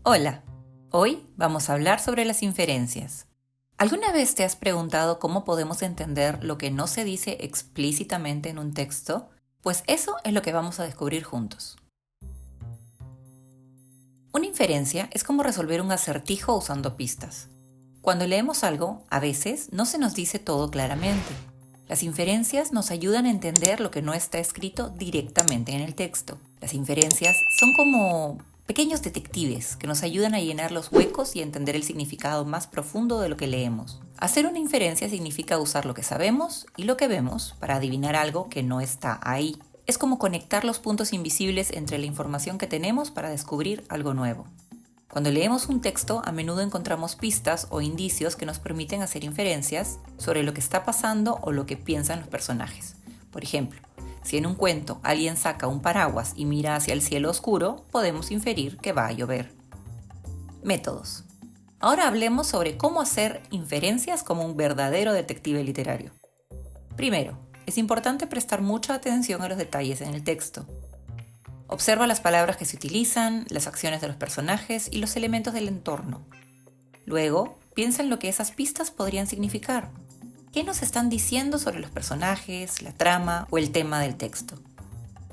Hola, hoy vamos a hablar sobre las inferencias. ¿Alguna vez te has preguntado cómo podemos entender lo que no se dice explícitamente en un texto? Pues eso es lo que vamos a descubrir juntos. Una inferencia es como resolver un acertijo usando pistas. Cuando leemos algo, a veces no se nos dice todo claramente. Las inferencias nos ayudan a entender lo que no está escrito directamente en el texto. Las inferencias son como pequeños detectives que nos ayudan a llenar los huecos y a entender el significado más profundo de lo que leemos. Hacer una inferencia significa usar lo que sabemos y lo que vemos para adivinar algo que no está ahí. Es como conectar los puntos invisibles entre la información que tenemos para descubrir algo nuevo. Cuando leemos un texto, a menudo encontramos pistas o indicios que nos permiten hacer inferencias sobre lo que está pasando o lo que piensan los personajes. Por ejemplo, si en un cuento alguien saca un paraguas y mira hacia el cielo oscuro, podemos inferir que va a llover. Métodos. Ahora hablemos sobre cómo hacer inferencias como un verdadero detective literario. Primero, es importante prestar mucha atención a los detalles en el texto. Observa las palabras que se utilizan, las acciones de los personajes y los elementos del entorno. Luego, piensa en lo que esas pistas podrían significar. ¿Qué nos están diciendo sobre los personajes, la trama o el tema del texto?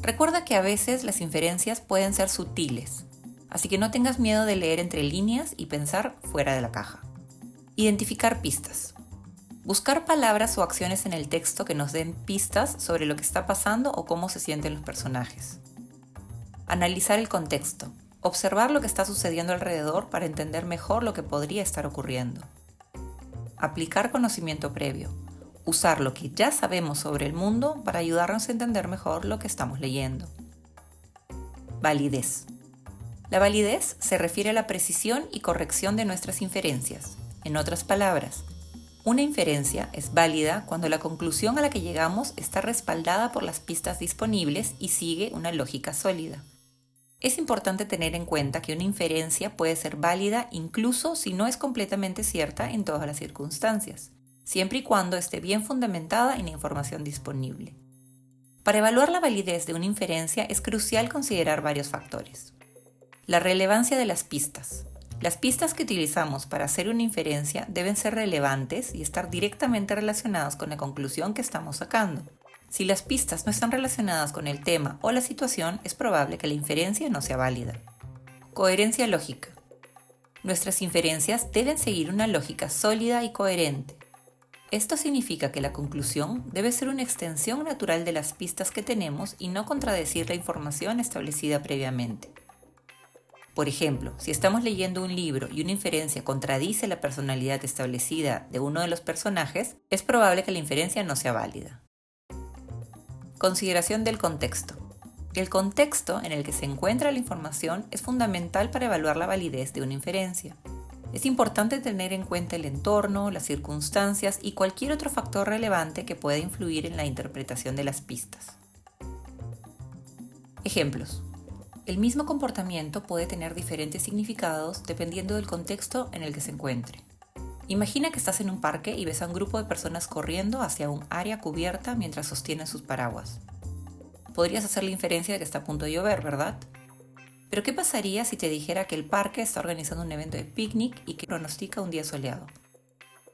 Recuerda que a veces las inferencias pueden ser sutiles, así que no tengas miedo de leer entre líneas y pensar fuera de la caja. Identificar pistas. Buscar palabras o acciones en el texto que nos den pistas sobre lo que está pasando o cómo se sienten los personajes. Analizar el contexto. Observar lo que está sucediendo alrededor para entender mejor lo que podría estar ocurriendo. Aplicar conocimiento previo. Usar lo que ya sabemos sobre el mundo para ayudarnos a entender mejor lo que estamos leyendo. Validez. La validez se refiere a la precisión y corrección de nuestras inferencias. En otras palabras, una inferencia es válida cuando la conclusión a la que llegamos está respaldada por las pistas disponibles y sigue una lógica sólida. Es importante tener en cuenta que una inferencia puede ser válida incluso si no es completamente cierta en todas las circunstancias, siempre y cuando esté bien fundamentada en la información disponible. Para evaluar la validez de una inferencia es crucial considerar varios factores. La relevancia de las pistas. Las pistas que utilizamos para hacer una inferencia deben ser relevantes y estar directamente relacionadas con la conclusión que estamos sacando. Si las pistas no están relacionadas con el tema o la situación, es probable que la inferencia no sea válida. Coherencia lógica. Nuestras inferencias deben seguir una lógica sólida y coherente. Esto significa que la conclusión debe ser una extensión natural de las pistas que tenemos y no contradecir la información establecida previamente. Por ejemplo, si estamos leyendo un libro y una inferencia contradice la personalidad establecida de uno de los personajes, es probable que la inferencia no sea válida. Consideración del contexto. El contexto en el que se encuentra la información es fundamental para evaluar la validez de una inferencia. Es importante tener en cuenta el entorno, las circunstancias y cualquier otro factor relevante que pueda influir en la interpretación de las pistas. Ejemplos. El mismo comportamiento puede tener diferentes significados dependiendo del contexto en el que se encuentre. Imagina que estás en un parque y ves a un grupo de personas corriendo hacia un área cubierta mientras sostienen sus paraguas. Podrías hacer la inferencia de que está a punto de llover, ¿verdad? Pero ¿qué pasaría si te dijera que el parque está organizando un evento de picnic y que pronostica un día soleado?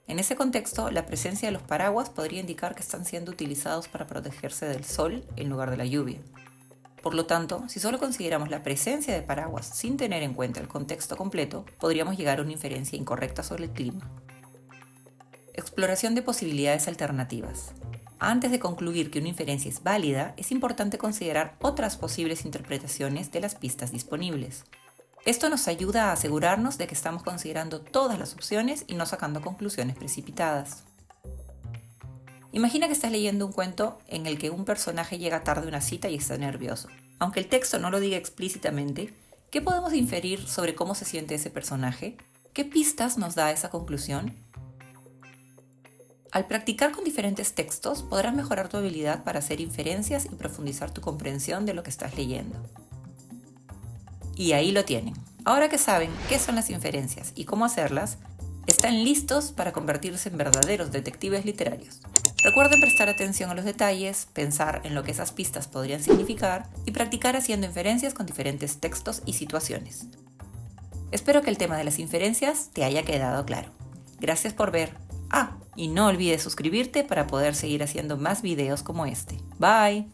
En ese contexto, la presencia de los paraguas podría indicar que están siendo utilizados para protegerse del sol en lugar de la lluvia. Por lo tanto, si solo consideramos la presencia de paraguas sin tener en cuenta el contexto completo, podríamos llegar a una inferencia incorrecta sobre el clima. Exploración de posibilidades alternativas. Antes de concluir que una inferencia es válida, es importante considerar otras posibles interpretaciones de las pistas disponibles. Esto nos ayuda a asegurarnos de que estamos considerando todas las opciones y no sacando conclusiones precipitadas. Imagina que estás leyendo un cuento en el que un personaje llega tarde a una cita y está nervioso. Aunque el texto no lo diga explícitamente, ¿qué podemos inferir sobre cómo se siente ese personaje? ¿Qué pistas nos da esa conclusión? Al practicar con diferentes textos, podrás mejorar tu habilidad para hacer inferencias y profundizar tu comprensión de lo que estás leyendo. Y ahí lo tienen. Ahora que saben qué son las inferencias y cómo hacerlas, están listos para convertirse en verdaderos detectives literarios. Recuerden prestar atención a los detalles, pensar en lo que esas pistas podrían significar y practicar haciendo inferencias con diferentes textos y situaciones. Espero que el tema de las inferencias te haya quedado claro. Gracias por ver. Y no olvides suscribirte para poder seguir haciendo más videos como este. Bye.